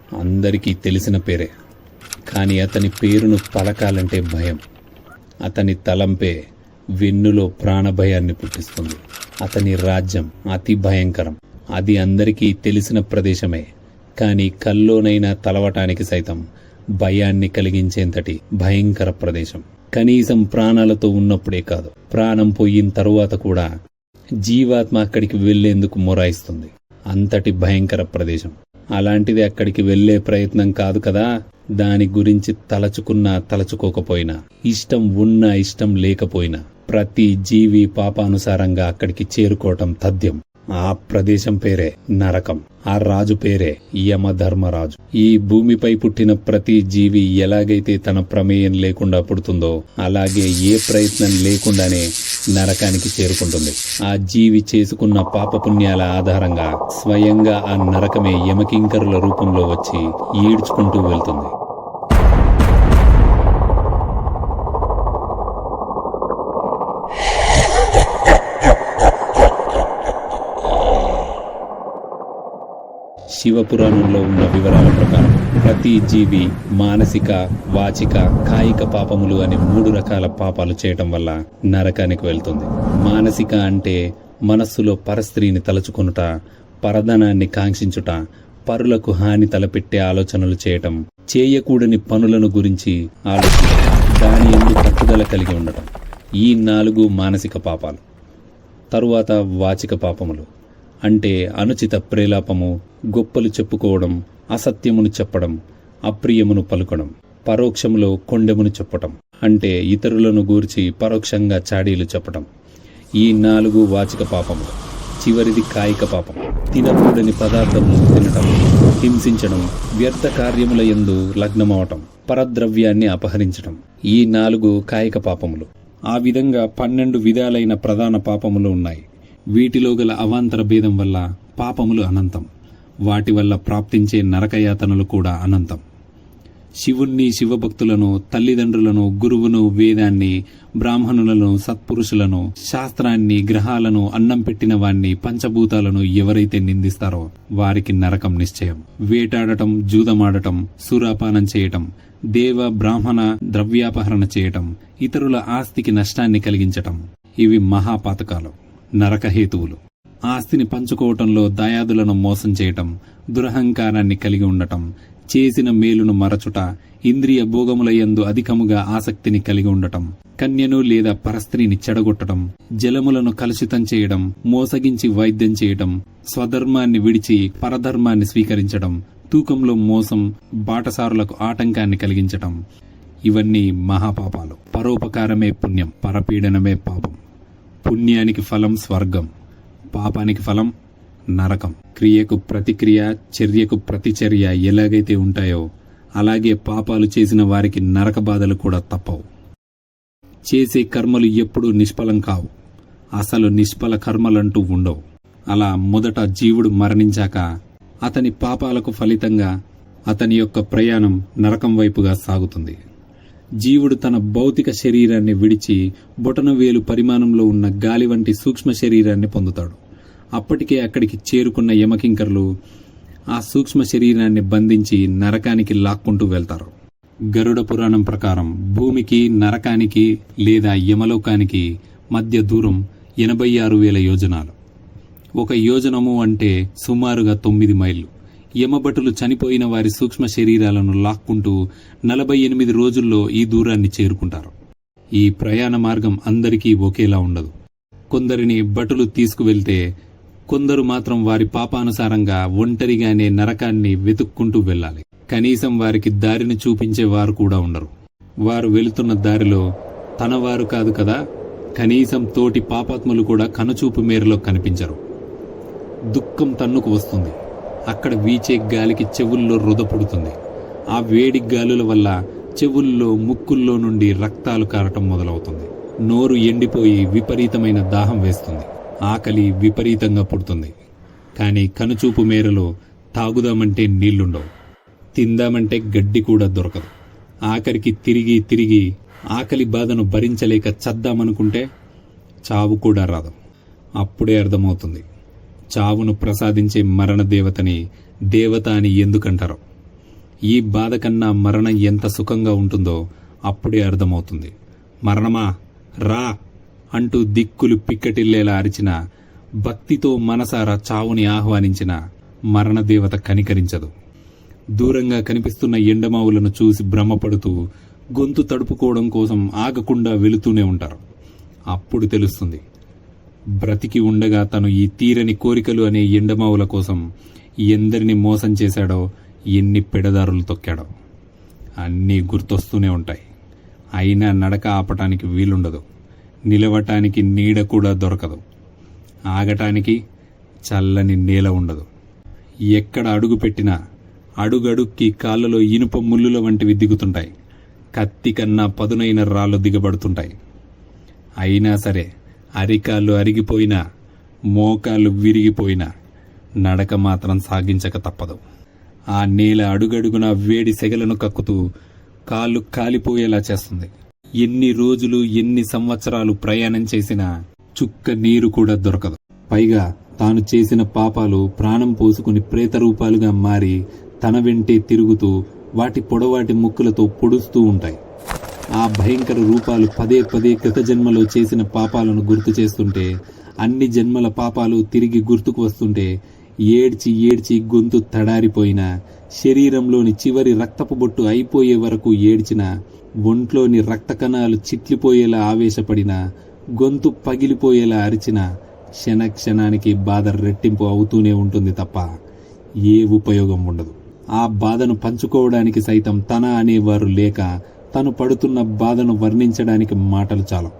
అందరికీ తెలిసిన పేరే. కానీ అతని పేరును పలకాలంటే భయం. అతని తలంపే వెన్నులో ప్రాణభయాన్ని పుట్టిస్తుంది. అతని రాజ్యం అతి భయంకరం. అది అందరికీ తెలిసిన ప్రదేశమే, కానీ కల్లోనైనా తలవటానికి సైతం భయాన్ని కలిగించేంతటి భయంకర ప్రదేశం. కనీసం ప్రాణాలతో ఉన్నప్పుడే కాదు, ప్రాణం పోయిన తరువాత కూడా జీవాత్మ అక్కడికి వెళ్లేందుకు మొరాయిస్తుంది. అంతటి భయంకర ప్రదేశం. అలాంటిది అక్కడికి వెళ్లే ప్రయత్నం కాదు కదా. దాని గురించి తలచుకున్నా తలచుకోకపోయినా, ఇష్టం ఉన్నా ఇష్టం లేకపోయినా ప్రతి జీవి పాపానుసారంగా అక్కడికి చేరుకోవటం తథ్యం. ఆ ప్రదేశం పేరే నరకం. ఆ రాజు పేరే యమధర్మరాజు. ఈ భూమిపై పుట్టిన ప్రతి జీవి ఎలాగైతే తన ప్రమేయం లేకుండా పుడుతుందో, అలాగే ఏ ప్రయత్నం లేకుండానే నరకానికి చేరుకుంటుంది. ఆ జీవి చేసుకున్న పాపపుణ్యాల ఆధారంగా స్వయంగా ఆ నరకమే యమకింకరుల రూపంలో వచ్చి ఈడ్చుకుంటూ వెళ్తుంది. శివపురాణంలో ఉన్న వివరాల ప్రకారం ప్రతి జీవి మానసిక, వాచిక, కాయిక పాపములు అనే 3 రకాల పాపాలు చేయటం వల్ల నరకానికి వెళ్తుంది. మానసిక అంటే మనస్సులో పరస్త్రీని తలుచుకొనుట, పరధనాన్ని కాంక్షించుట, పరులకు హాని తలపెట్టే ఆలోచనలు చేయటం, చేయకూడని పనులను గురించి ఆలోచించటం, దాని యందు పట్టుదల కలిగి ఉండటం. ఈ 4 మానసిక పాపాలు. తరువాత వాచిక పాపములు అంటే అనుచిత ప్రేలాపము, గొప్పలు చెప్పుకోవడం, అసత్యమును చెప్పడం, అప్రియమును పలుకడం, పరోక్షములో కొండెమును చెప్పటం అంటే ఇతరులను గూర్చి పరోక్షంగా చాడీలు చెప్పటం. ఈ 4 వాచిక పాపములు. చివరిది కాయిక పాపం. తినకూడని పదార్థములను తినటం, హింసించడం, వ్యర్థ కార్యముల యందు లగ్నమవటం, పరద్రవ్యాన్ని అపహరించటం. ఈ 4 కాయిక పాపములు. ఆ విధంగా 12 విధాలైన ప్రధాన పాపములు ఉన్నాయి. వీటిలో గల అవాంతర భేదం వల్ల పాపములు అనంతం. వాటి వల్ల ప్రాప్తించే నరకయాతనలు కూడా అనంతం. శివుణ్ణి, శివభక్తులను, తల్లిదండ్రులను, గురువును, వేదాన్ని, బ్రాహ్మణులను, సత్పురుషులను, శాస్త్రాన్ని, గ్రహాలను, అన్నం పెట్టిన వాణ్ణి, పంచభూతాలను ఎవరైతే నిందిస్తారో వారికి నరకం నిశ్చయం. వేటాడటం, జూదమాడటం, సురాపానం చేయటం, దేవ బ్రాహ్మణ ద్రవ్యాపహరణ చేయటం, ఇతరుల ఆస్తికి నష్టాన్ని కలిగించటం ఇవి మహాపాతకాలు, నరకహేతువులు. ఆస్తిని పంచుకోవటంలో దాయాదులను మోసం చేయటం, దురహంకారాన్ని కలిగి ఉండటం, చేసిన మేలును మరచుట, ఇంద్రియ భోగములయందు అధికముగా ఆసక్తిని కలిగి ఉండటం, కన్యను లేదా పరస్త్రీని చెడగొట్టడం, జలములను కలుషితం చేయడం, మోసగించి వైద్యం చేయటం, స్వధర్మాన్ని విడిచి పరధర్మాన్ని స్వీకరించడం, తూకంలో మోసం, బాటసారులకు ఆటంకాన్ని కలిగించటం ఇవన్నీ మహాపాపాలు. పరోపకారమే పుణ్యం, పరపీడనమే పాపం. పుణ్యానికి ఫలం స్వర్గం, పాపానికి ఫలం నరకం. క్రియకు ప్రతిక్రియ, చర్యకు ప్రతిచర్య ఎలాగైతే ఉంటాయో అలాగే పాపాలు చేసిన వారికి నరక బాధలు కూడా తప్పవు. చేసే కర్మలు ఎప్పుడూ నిష్ఫలం కావు. అసలు నిష్ఫల కర్మలంటూ ఉండవు. అలా మొదట జీవుడు మరణించాక అతని పాపాలకు ఫలితంగా అతని యొక్క ప్రయాణం నరకం వైపుగా సాగుతుంది. జీవుడు తన భౌతిక శరీరాన్ని విడిచి బొటనవేలు పరిమాణంలో ఉన్న గాలి వంటి సూక్ష్మ శరీరాన్ని పొందుతాడు. అప్పటికే అక్కడికి చేరుకున్న యమకింకరులు ఆ సూక్ష్మ శరీరాన్ని బంధించి నరకానికి లాక్కుంటూ వెళ్తారు. గరుడ పురాణం ప్రకారం భూమికి, నరకానికి లేదా యమలోకానికి మధ్య దూరం 86,000 యోజనాలు. 1 యోజనము అంటే సుమారుగా 9 మైళ్ళు. యమభటులు చనిపోయిన వారి సూక్ష్మ శరీరాలను లాక్కుంటూ 48 రోజుల్లో ఈ దూరాన్ని చేరుకుంటారు. ఈ ప్రయాణ మార్గం అందరికీ ఒకేలా ఉండదు. కొందరిని భటులు తీసుకువెళ్తే కొందరు మాత్రం వారి పాపానుసారంగా ఒంటరిగానే నరకాన్ని వెతుక్కుంటూ వెళ్ళాలి. కనీసం వారికి దారిని చూపించేవారు కూడా ఉండరు. వారు వెళుతున్న దారిలో తనవారు కాదు కదా, కనీసం తోటి పాపాత్ములు కూడా కనుచూపు మేరలో కనిపించరు. దుఃఖం తన్నుకు వస్తుంది. అక్కడ వీచే గాలికి చెవుల్లో రుద పుడుతుంది. ఆ వేడి గాలుల వల్ల చెవుల్లో, ముక్కుల్లో నుండి రక్తాలు కారటం మొదలవుతుంది. నోరు ఎండిపోయి విపరీతమైన దాహం వేస్తుంది. ఆకలి విపరీతంగా పుడుతుంది. కానీ కనుచూపు మేరలో తాగుదామంటే నీళ్లుండవు, తిందామంటే గడ్డి కూడా దొరకదు. ఆఖరికి తిరిగి తిరిగి ఆకలి బాధను భరించలేక చద్దామనుకుంటే చావు కూడా రాదు. అప్పుడే అర్థమవుతుంది చావును ప్రసాదించే మరణ దేవతని దేవత అని ఎందుకంటారో. ఈ బాధ కన్నా మరణం ఎంత సుఖంగా ఉంటుందో అప్పుడే అర్థమవుతుంది. మరణమా రా అంటూ దిక్కులు పిక్కటిల్లేలా అరిచిన, భక్తితో మనసారా చావుని ఆహ్వానించిన మరణదేవత కనికరించదు. దూరంగా కనిపిస్తున్న ఎండమావులను చూసి భ్రమపడుతూ గొంతు తడుపుకోవడం కోసం ఆగకుండా వెళుతూనే ఉంటారు. అప్పుడు తెలుస్తుంది, బ్రతికి ఉండగా తను ఈ తీరని కోరికలు అనే ఎండమావుల కోసం ఎందరిని మోసం చేశాడో, ఎన్ని పెడదారులు తొక్కాడో అన్నీ గుర్తొస్తూనే ఉంటాయి. అయినా నడక ఆపటానికి వీలుండదు. నిలవటానికి నీడ కూడా దొరకదు. ఆగటానికి చల్లని నేల ఉండదు. ఎక్కడ అడుగు పెట్టినా అడుగడుక్కి కాళ్ళలో ఇనుప ముళ్ళుల వంటివి దిగుతుంటాయి. కత్తి కన్నా పదునైన రాళ్ళు దిగబడుతుంటాయి. అయినా సరే అరికాళ్ళు అరిగిపోయినా, మోకాళ్ళు విరిగిపోయినా నడక మాత్రం సాగించక తప్పదు. ఆ నేల అడుగడుగున వేడి సెగలను కక్కుతూ కాళ్ళు కాలిపోయేలా చేస్తుంది. ఎన్ని రోజులు ఎన్ని సంవత్సరాలు ప్రయాణం చేసినా చుక్క నీరు కూడా దొరకదు. పైగా తాను చేసిన పాపాలు ప్రాణం పోసుకుని ప్రేతరూపాలుగా మారి తన వెంటే తిరుగుతూ వాటి పొడవాటి ముక్కులతో పొడుస్తూ ఉంటాయి. ఆ భయంకర రూపాలు పదే పదే గత జన్మలో చేసిన పాపాలను గుర్తు చేస్తుంటే, అన్ని జన్మల పాపాలు తిరిగి గుర్తుకు వస్తుంటే ఏడ్చి ఏడ్చి గొంతు తడారిపోయినా, శరీరంలోని చివరి రక్తపు బొట్టు అయిపోయే వరకు ఏడ్చిన, ఒంట్లోని రక్త కణాలు చిట్లిపోయేలా ఆవేశపడిన, గొంతు పగిలిపోయేలా అరిచిన, క్షణానికి బాధ రెట్టింపు అవుతూనే ఉంటుంది తప్ప ఏ ఉపయోగం ఉండదు. ఆ బాధను పంచుకోవడానికి సైతం తన అనేవారు లేక తను పడుతున్న బాధను వర్ణించడానికి మాటలు చాలు.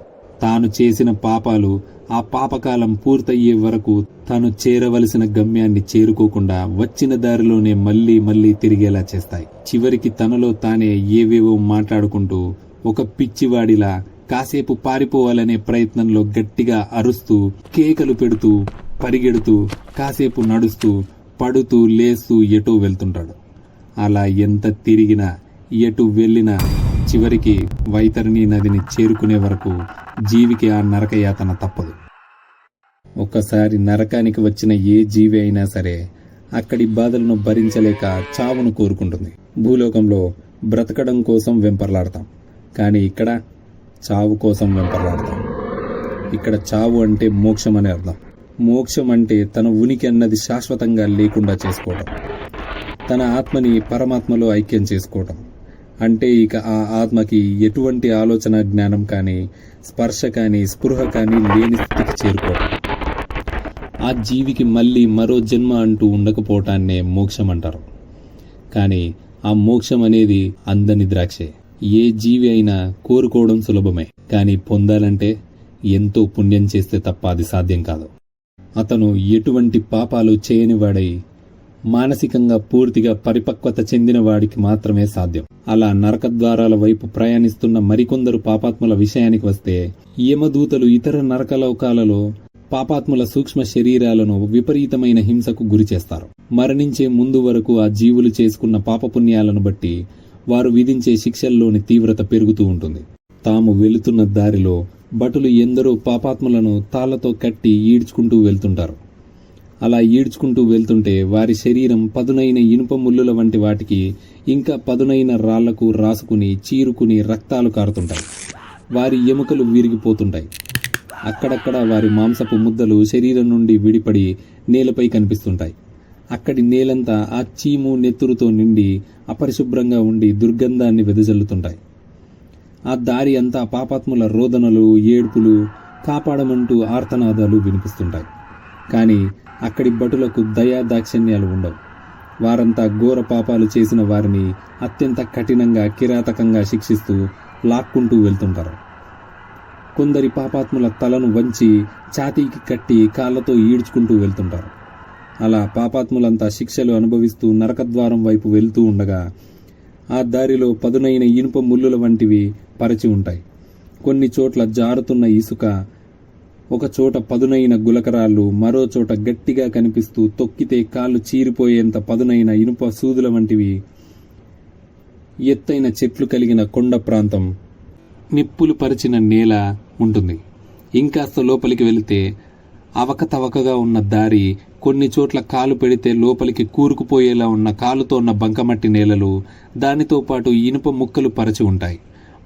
తాను చేసిన పాపాలు ఆ పాపకాలం పూర్తయ్యే వరకు తాను చేరవలసిన గమ్యాన్ని చేరుకోకుండా వచ్చిన దారిలోనే మళ్లీ మళ్లీ తిరిగేలా చేస్తాయి. చివరికి తనలో తానే ఏవేవో మాట్లాడుకుంటూ ఒక పిచ్చివాడిలా కాసేపు పారిపోవాలనే ప్రయత్నంలో గట్టిగా అరుస్తూ, కేకలు పెడుతూ, పరిగెడుతూ, కాసేపు నడుస్తూ, పడుతూ, లేస్తూ ఎటో వెళ్తుంటాడు. అలా ఎంత తిరిగినా, ఎటు వెళ్ళినా చివరికి వైతరణి నదిని చేరుకునే వరకు జీవికి ఆ నరకయాతన తప్పదు. ఒక్కసారి నరకానికి వచ్చిన ఏ జీవి అయినా సరే అక్కడి బాధలను భరించలేక చావును కోరుకుంటుంది. భూలోకంలో బ్రతకడం కోసం వెంపర్లాడతాం, కానీ ఇక్కడ చావు కోసం వెంపర్లాడతాం. ఇక్కడ చావు అంటే మోక్షం అనే అర్థం. మోక్షం అంటే తన ఉనికి అన్నది శాశ్వతంగా లేకుండా చేసుకోవడం, తన ఆత్మని పరమాత్మలో ఐక్యం చేసుకోవడం. అంటే ఇక ఆ ఆత్మకి ఎటువంటి ఆలోచన జ్ఞానం కానీ, స్పర్శ కానీ, స్పృహ కానీ లేని స్థితికి చేరుకోవడం. ఆ జీవికి మళ్ళీ మరో జన్మ అంటూ ఉండకపోవటాన్నే మోక్షం అంటారు. కానీ ఆ మోక్షం అనేది అందని ద్రాక్షే. ఏ జీవి అయినా కోరుకోవడం సులభమే, కానీ పొందాలంటే ఎంతో పుణ్యం చేస్తే తప్ప అది సాధ్యం కాదు. అతను ఎటువంటి పాపాలు చేయనివాడై మానసికంగా పూర్తిగా పరిపక్వత చెందిన వాడికి మాత్రమే సాధ్యం. అలా నరకద్వారాల వైపు ప్రయాణిస్తున్న మరికొందరు పాపాత్ముల విషయానికి వస్తే, యమదూతలు ఇతర నరకలోకాలలో పాపాత్ముల సూక్ష్మ శరీరాలను విపరీతమైన హింసకు గురి చేస్తారు. మరణించే ముందు వరకు ఆ జీవులు చేసుకున్న పాపపుణ్యాలను బట్టి వారు విధించే శిక్షల్లోని తీవ్రత పెరుగుతూ ఉంటుంది. తాము వెళుతున్న దారిలో భటులు ఎందరో పాపాత్ములను తాళ్లతో కట్టి ఈడ్చుకుంటూ వెళ్తుంటారు. అలా ఈడ్చుకుంటూ వెళ్తుంటే వారి శరీరం పదునైన ఇనుప ముళ్ళుల వంటి వాటికి ఇంకా పదునైన రాళ్లకు రాసుకుని చీరుకుని రక్తాలు కారుతుంటాయి. వారి ఎముకలు విరిగిపోతుంటాయి. అక్కడక్కడ వారి మాంసపు ముద్దలు శరీరం నుండి విడిపడి నేలపై కనిపిస్తుంటాయి. అక్కడి నేలంతా ఆ చీము నెత్తురుతో నిండి అపరిశుభ్రంగా ఉండి దుర్గంధాన్ని వెదజల్లుతుంటాయి. ఆ దారి అంతా పాపాత్ముల రోదనలు, ఏడ్పులు, కాపాడమంటూ ఆర్తనాదాలు వినిపిస్తుంటాయి. కానీ అక్కడి భటులకు దయా దాక్షిణ్యాలు ఉండవు. వారంతా ఘోర పాపాలు చేసిన వారిని అత్యంత కఠినంగా, కిరాతకంగా శిక్షిస్తూ లాక్కుంటూ వెళ్తుంటారు. కొందరి పాపాత్ముల తలను వంచి ఛాతీకి కట్టి కాళ్లతో ఈడ్చుకుంటూ వెళ్తుంటారు. అలా పాపాత్ములంతా శిక్షలు అనుభవిస్తూ నరకద్వారం వైపు వెళ్తూ ఉండగా ఆ దారిలో పదునైన ఇనుప ముళ్ళుల వంటివి పరచి ఉంటాయి. కొన్ని చోట్ల జారుతున్న ఇసుక, ఒక చోట పదునైన గులకరాళ్ళు, మరో చోట గట్టిగా కనిపిస్తూ తొక్కితే కాళ్ళు చీరిపోయేంత పదునైన ఇనుప సూదుల వంటివి, ఎత్తైన చెట్లు కలిగిన కొండ ప్రాంతం, నిప్పులు పరిచిన నేల ఉంటుంది. ఇంకాస్త లోపలికి వెళితే అవకతవకగా ఉన్న దారి, కొన్ని చోట్ల కాలు పెడితే లోపలికి కూరుకుపోయేలా ఉన్న కాలుతో ఉన్న బంకమట్టి నేలలు, దానితో పాటు ఇనుప ముక్కలు పరచి ఉంటాయి.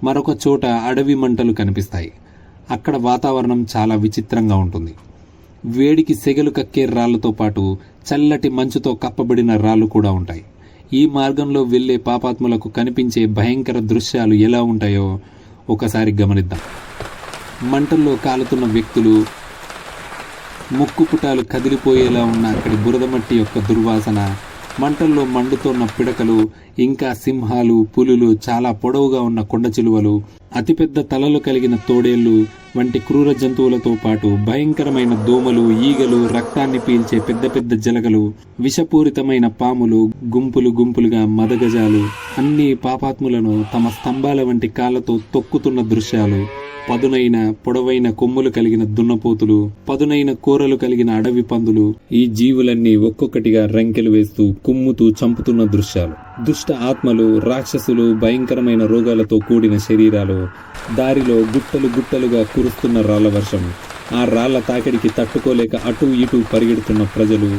మరొక చోట అడవి మంటలు కనిపిస్తాయి. అక్కడ వాతావరణం చాలా విచిత్రంగా ఉంటుంది. వేడికి సెగలు కక్కే రాళ్లతో పాటు చల్లటి మంచుతో కప్పబడిన రాళ్లు కూడా ఉంటాయి. ఈ మార్గంలో వెళ్లే పాపాత్ములకు కనిపించే భయంకర దృశ్యాలు ఎలా ఉంటాయో ఒకసారి గమనిద్దాం. మంటల్లో కాలుతున్న వ్యక్తులు, ముక్కు పుటాలు కదిలిపోయేలా ఉన్న అక్కడి బురదమట్టి యొక్క దుర్వాసన, మంటల్లో మండుతోన్న పిడకలు, ఇంకా సింహాలు, పులులు, చాలా పొడవుగా ఉన్న కొండ చిలువలు, అతిపెద్ద తలలు కలిగిన తోడేళ్లు వంటి క్రూర జంతువులతో పాటు భయంకరమైన దోమలు, ఈగలు, రక్తాన్ని పీల్చే పెద్ద పెద్ద జలగలు, విషపూరితమైన పాములు, గుంపులు గుంపులుగా మదగజాలు, అన్ని పాపాత్ములను తమ స్తంభాల వంటి కాళ్లతో తొక్కుతున్న దృశ్యాలు, పదునైన పొడవైన కొమ్ములు కలిగిన దున్నపోతులు, పదునైన కూరలు కలిగిన అడవి పందులు, ఈ జీవులన్నీ ఒక్కొక్కటిగా రంకెలు వేస్తూ కుమ్ముతూ చంపుతున్న దృశ్యాలు, దుష్ట ఆత్మలు, రాక్షసులు, భయంకరమైన రోగాలతో కూడిన శరీరాలు, దారిలో గుట్టలు గుట్టలుగా కురుస్తున్న రాళ్ల వర్షం, ఆ రాళ్ల తాకిడికి తట్టుకోలేక అటూ ఇటూ పరిగెడుతున్న ప్రజలు,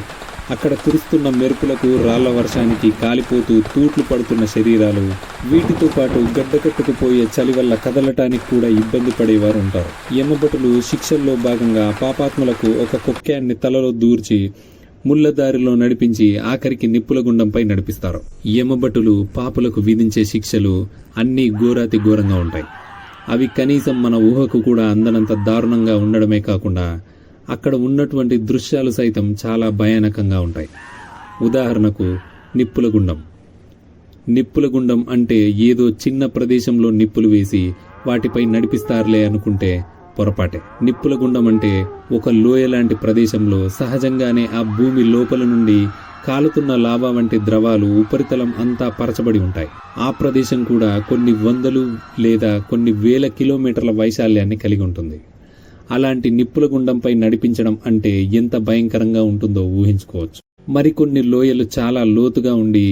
అక్కడ కురుస్తున్న మెరుపులకు, రాళ్ల వర్షానికి కాలిపోతూ తూట్లు పడుతున్న శరీరాలు, వీటితో పాటు గడ్డకట్టుకుపోయే చలి వల్ల కదలటానికి కూడా ఇబ్బంది పడేవారు ఉంటారు. యమభటులు శిక్షల్లో భాగంగా పాపాత్ములకు ఒక కొక్కాన్ని తలలో దూర్చి ముళ్ళదారిలో నడిపించి ఆఖరికి నిప్పుల గుండంపై నడిపిస్తారు. యమభటులు పాపులకు విధించే శిక్షలు అన్నీ ఘోరాతి ఘోరంగా ఉంటాయి. అవి కనీసం మన ఊహకు కూడా అందనంత దారుణంగా ఉండడమే కాకుండా అక్కడ ఉన్నటువంటి దృశ్యాలు సైతం చాలా భయానకంగా ఉంటాయి. ఉదాహరణకు నిప్పుల గుండం. నిప్పుల గుండం అంటే ఏదో చిన్న ప్రదేశంలో నిప్పులు వేసి వాటిపై నడిపిస్తారులే అనుకుంటే పొరపాటే. నిప్పుల గుండం అంటే ఒక లోయ లాంటి ప్రదేశంలో సహజంగానే ఆ భూమి లోపల నుండి కాలుతున్న లావా వంటి ద్రవాలు ఉపరితలం అంతా పరచబడి ఉంటాయి. ఆ ప్రదేశం కూడా కొన్ని వందలు లేదా కొన్ని వేల కిలోమీటర్ల వైశాల్యాన్ని కలిగి ఉంటుంది. అలాంటి నిప్పుల గుండంపై నడిపించడం అంటే ఎంత భయంకరంగా ఉంటుందో ఊహించుకోవచ్చు. మరికొన్ని లోయలు చాలా లోతుగా ఉండి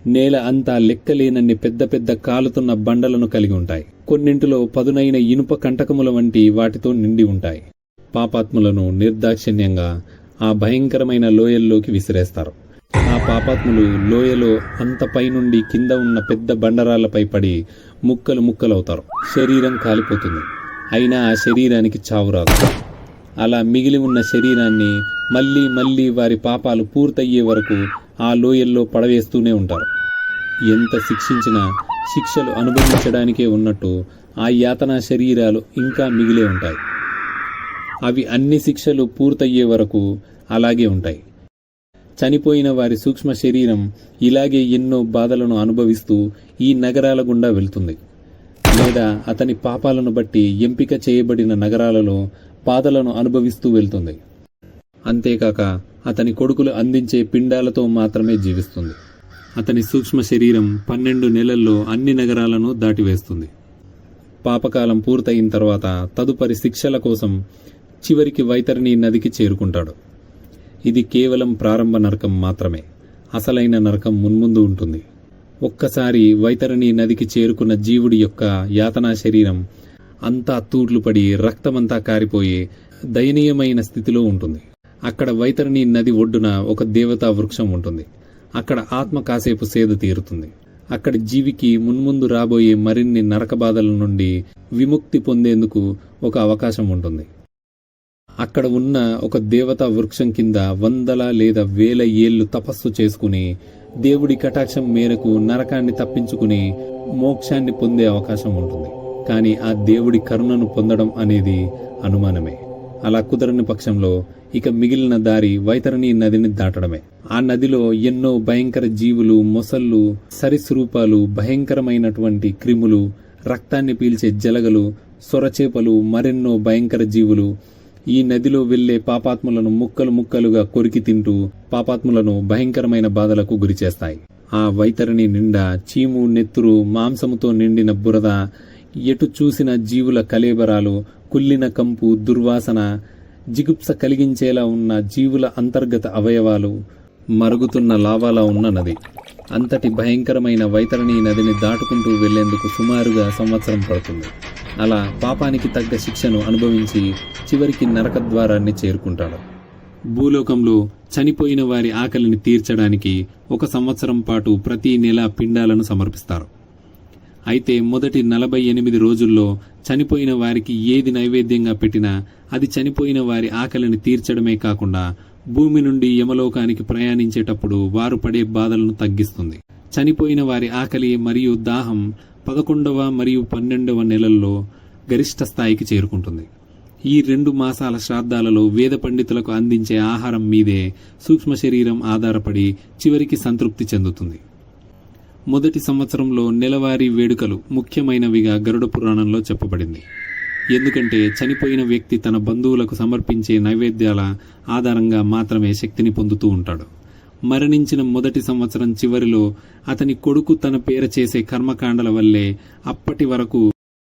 నేల అంతా లెక్కలేనన్ని పెద్ద పెద్ద కాలుతున్న బండలను కలిగి ఉంటాయి. కొన్నింటిలో పదునైన ఇనుప కంటకముల వంటి వాటితో నిండి ఉంటాయి. పాపాత్ములను నిర్దాక్షిణ్యంగా ఆ భయంకరమైన లోయల్లోకి విసిరేస్తారు. ఆ పాపాత్ములు లోయలో అంత పైనుండి కింద ఉన్న పెద్ద బండరాళ్లపై పడి ముక్కలు ముక్కలవుతారు. శరీరం కాలిపోతుంది. అయినా ఆ శరీరానికి చావు రాదు. అలా మిగిలి ఉన్న శరీరాన్ని మళ్ళీ మళ్ళీ వారి పాపాలు పూర్తయ్యే వరకు ఆ లోయల్లో పడవేస్తూనే ఉంటారు. ఎంత శిక్షించినా శిక్షలు అనుభవించడానికే ఉన్నట్టు ఆ యాతనా శరీరాలు ఇంకా మిగిలే ఉంటాయి. అవి అన్ని శిక్షలు పూర్తయ్యే వరకు అలాగే ఉంటాయి. చనిపోయిన వారి సూక్ష్మ శరీరం ఇలాగే ఎన్నో బాధలను అనుభవిస్తూ ఈ నగరాల గుండా వెళ్తుంది, లేదా అతని పాపాలను బట్టి ఎంపిక చేయబడిన నగరాలలో బాధలను అనుభవిస్తూ వెళ్తుంది. అంతేకాక అతని కొడుకులు అందించే పిండాలతో మాత్రమే జీవిస్తుంది. అతని సూక్ష్మ శరీరం 12 నెలల్లో అన్ని నగరాలను దాటివేస్తుంది. పాపకాలం పూర్తయిన తర్వాత తదుపరి శిక్షల కోసం చివరికి వైతరణి నదికి చేరుకుంటాడు. ఇది కేవలం ప్రారంభ నరకం మాత్రమే. అసలైన నరకం మున్ముందు ఉంటుంది. ఒక్కసారి వైతరణి నదికి చేరుకున్న జీవుడి యొక్క యాతనా శరీరం అంతా తూట్లు పడి రక్తమంతా కారిపోయి దయనీయమైన స్థితిలో ఉంటుంది. అక్కడ వైతరణి నది ఒడ్డున ఒక దేవతా వృక్షం ఉంటుంది. అక్కడ ఆత్మ కాసేపు సేద తీరుతుంది. అక్కడి జీవికి మున్ముందు రాబోయే మరిన్ని నరక బాధల నుండి విముక్తి పొందేందుకు ఒక అవకాశం ఉంటుంది. అక్కడ ఉన్న ఒక దేవతా వృక్షం కింద వందల లేదా వేల ఏళ్లు తపస్సు చేసుకుని దేవుడి కటాక్షం మేరకు నరకాన్ని తప్పించుకుని మోక్షాన్ని పొందే అవకాశం ఉంటుంది. కానీ ఆ దేవుడి కరుణను పొందడం అనేది అనుమానమే. అలా కుదరని పక్షంలో ఇక మిగిలిన దారి వైతరణి నదిని దాటడమే. ఆ నదిలో ఎన్నో భయంకర జీవులు, మొసళ్ళు, సరీసృపాలు, భయంకరమైనటువంటి క్రిములు, రక్తాన్ని పీల్చే జలగలు, సొరచేపలు, మరెన్నో భయంకర జీవులు ఈ నదిలో వెళ్లే పాపాత్ములను ముక్కలు ముక్కలుగా కొరికి తింటూ పాపాత్ములను భయంకరమైన బాధలకు గురిచేస్తాయి. ఆ వైతరణి నిండా చీము, నెత్తురు, మాంసముతో నిండిన బురద, ఎటు చూసిన జీవుల కలేబరాలు, కుళ్ళిన కంపు, దుర్వాసన, జిగుప్స కలిగించేలా ఉన్న జీవుల అంతర్గత అవయవాలు, మరుగుతున్న లావాలా ఉన్న నది. అంతటి భయంకరమైన వైతరణి నదిని దాటుకుంటూ వెళ్లేందుకు సుమారుగా సంవత్సరం పడుతుంది. అలా పాపానికి తగ్గ శిక్షను అనుభవించి చివరికి నరకద్వారాన్ని చేరుకుంటాడు. భూలోకంలో చనిపోయిన వారి ఆకలిని తీర్చడానికి 1 సంవత్సరం పాటు ప్రతి నెల పిండాలను సమర్పిస్తారు. అయితే మొదటి 48 రోజుల్లో చనిపోయిన వారికి ఏది నైవేద్యంగా పెట్టినా అది చనిపోయిన వారి ఆకలిని తీర్చడమే కాకుండా భూమి నుండి యమలోకానికి ప్రయాణించేటప్పుడు వారు పడే బాధలను తగ్గిస్తుంది. చనిపోయిన వారి ఆకలి మరియు దాహం 11వ మరియు 12వ నెలల్లో గరిష్ట స్థాయికి చేరుకుంటుంది. ఈ 2 మాసాల శ్రాద్ధాలలో వేద పండితులకు అందించే ఆహారం మీదే సూక్ష్మ శరీరం ఆధారపడి చివరికి సంతృప్తి చెందుతుంది. మొదటి సంవత్సరంలో నెలవారీ వేడుకలు ముఖ్యమైనవిగా గరుడ పురాణంలో చెప్పబడింది. ఎందుకంటే చనిపోయిన వ్యక్తి తన బంధువులకు సమర్పించే నైవేద్యాల ఆధారంగా మాత్రమే శక్తిని పొందుతూ ఉంటాడు. మరణించిన మొదటి సంవత్సరం చివరిలో అతని కొడుకు తన పేర చేసే కర్మకాండల వల్లే అప్పటి వరకు